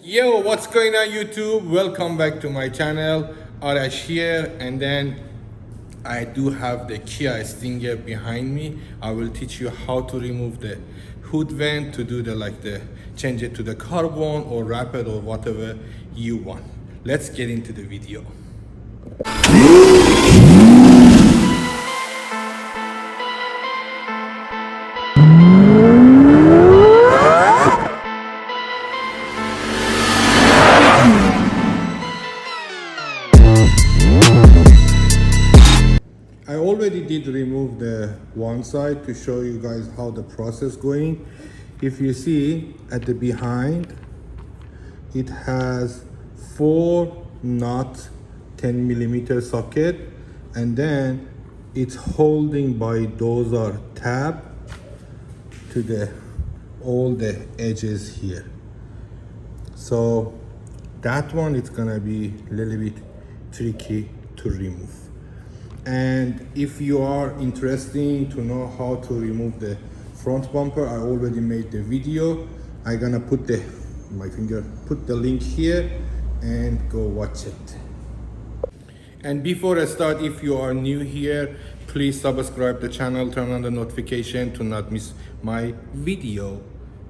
Yo, what's going on YouTube? Welcome back to my channel. Arash here, and then I do have the Kia Stinger behind me. I will teach you how to remove the hood vent, to do the change it to the carbon or wrap it or whatever you want. Let's get into the video. I already did remove the one side to show you guys how the process going. If you see at the behind, it has 4 not 10 millimeter socket, and then it's holding by those are tab to the all the edges here. So that one, it's gonna be a little bit tricky to remove. And if you are interested to know how to remove the front bumper, I already made the video. I'm gonna put the link here and go watch it. And before I start, if you are new here, please subscribe the channel, turn on the notification to not miss my video.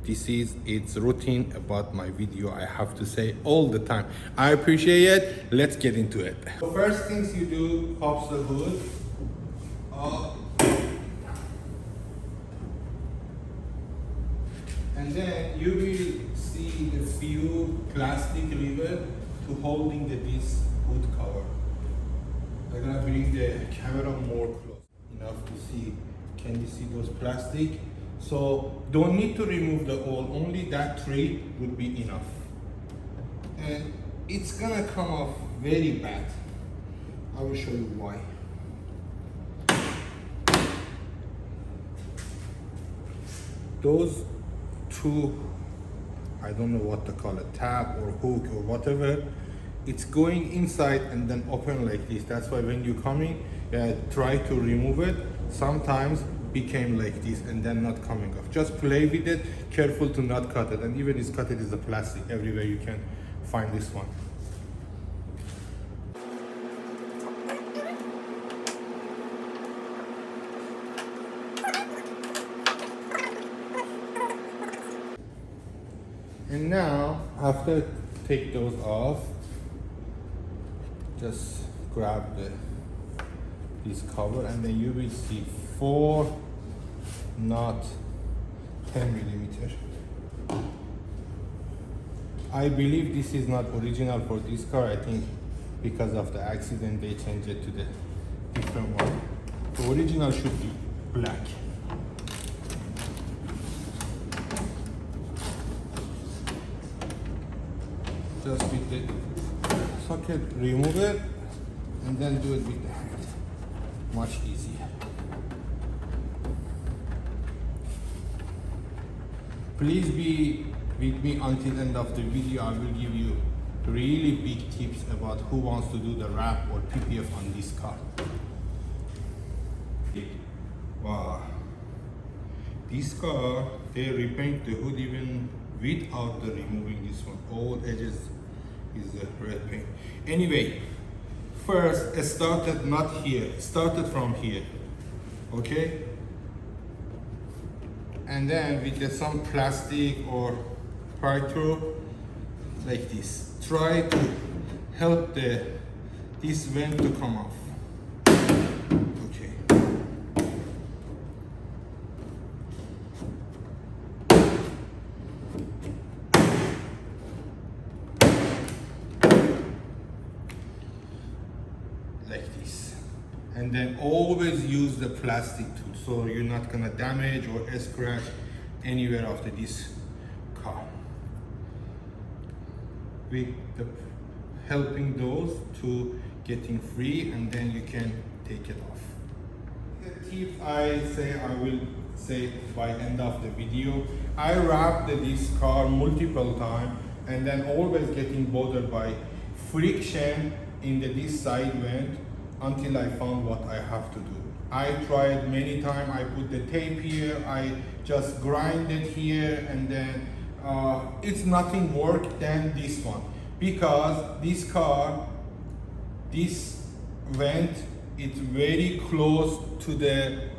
This is its routine about my video, I have to say all the time. I appreciate it. Let's get into it. The first things you do, pops the hood up, and then you will see the few plastic rivet to holding this hood cover. I'm gonna bring the camera more close enough to see. Can you see those plastic? So don't need to remove the oil, only that three would be enough. And it's gonna come off very bad. I will show you why. Those two, I don't know what to call it, tab or hook or whatever, it's going inside and then open like this. That's why when you're coming, try to remove it. Sometimes became like this and then not coming off. Just play with it, careful to not cut it. And even it's cut, it is a plastic. Everywhere you can find this one. And now, after take those off, just grab this cover, and then you will see 4 not 10 millimeter. I believe this is not original for this car. I think because of the accident they changed it to the different one. The original should be black. Just with the socket, remove it, and then do it with the hand. Much easier. Please be with me until the end of the video. I will give you really big tips about who wants to do the wrap or PPF on this car. Wow. This car, they repaint the hood even without the removing this one. All edges is the red paint. Anyway, first, started not here, started from here, okay? And then with some plastic or Pyro like this, try to help this vent to come off. Okay. Like this. And then always use the plastic tool, so you're not gonna damage or scratch anywhere after this car. With the helping those to getting free, and then you can take it off. The tips I will say by end of the video. I wrapped this car multiple times and then always getting bothered by friction in this side vent until I found what I have to do. I tried many times. I put the tape here, I just grind it here, and then it's nothing work than this one, because this car, this vent, it's very close to the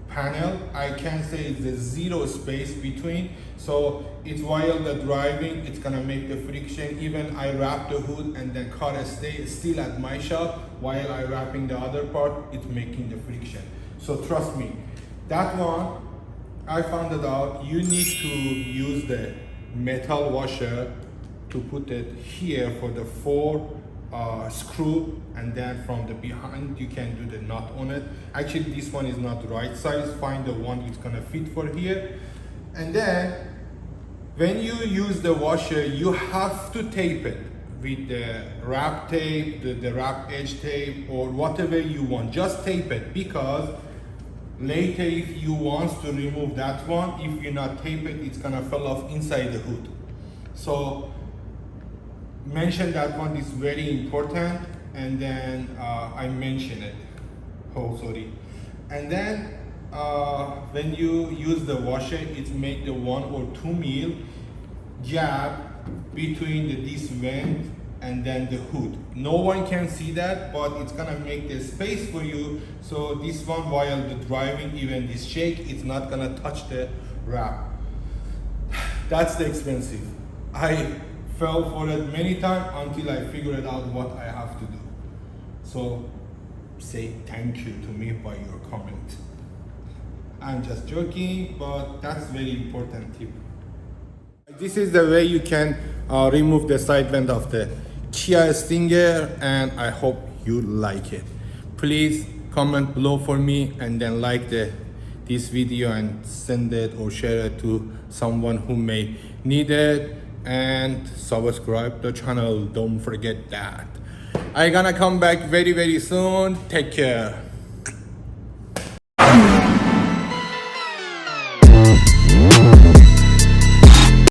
panel. I can say it's a zero space between, so it's while the driving, it's gonna make the friction. Even I wrap the hood and the car stays still at my shop while I wrapping the other part, it's making the friction. So trust me, that one I found it out. You need to use the metal washer to put it here for the 4 screw, and then from the behind you can do the knot on it. Actually this one is not the right size, find the one it's gonna fit for here. And then when you use the washer, you have to tape it with the wrap tape, the wrap edge tape, or whatever you want. Just tape it, because later if you want to remove that one, if you not tape it, it's gonna fall off inside the hood. So mention that one is very important, and then I mention it. Oh, sorry. And then when you use the washer, it make the 1 or 2 mil gap between this vent and then the hood. No one can see that, but it's gonna make the space for you. So this one, while the driving, even this shake, it's not gonna touch the wrap. That's the expensive. I fell for it many times until I figured out what I have to do. So say thank you to me by your comment. I'm just joking, but that's very important tip. This is the way you can remove the side vent of the Kia Stinger, and I hope you like it. Please comment below for me, and then like this video and send it or share it to someone who may need it, and subscribe the channel, don't forget that. I'm gonna come back very soon. Take care.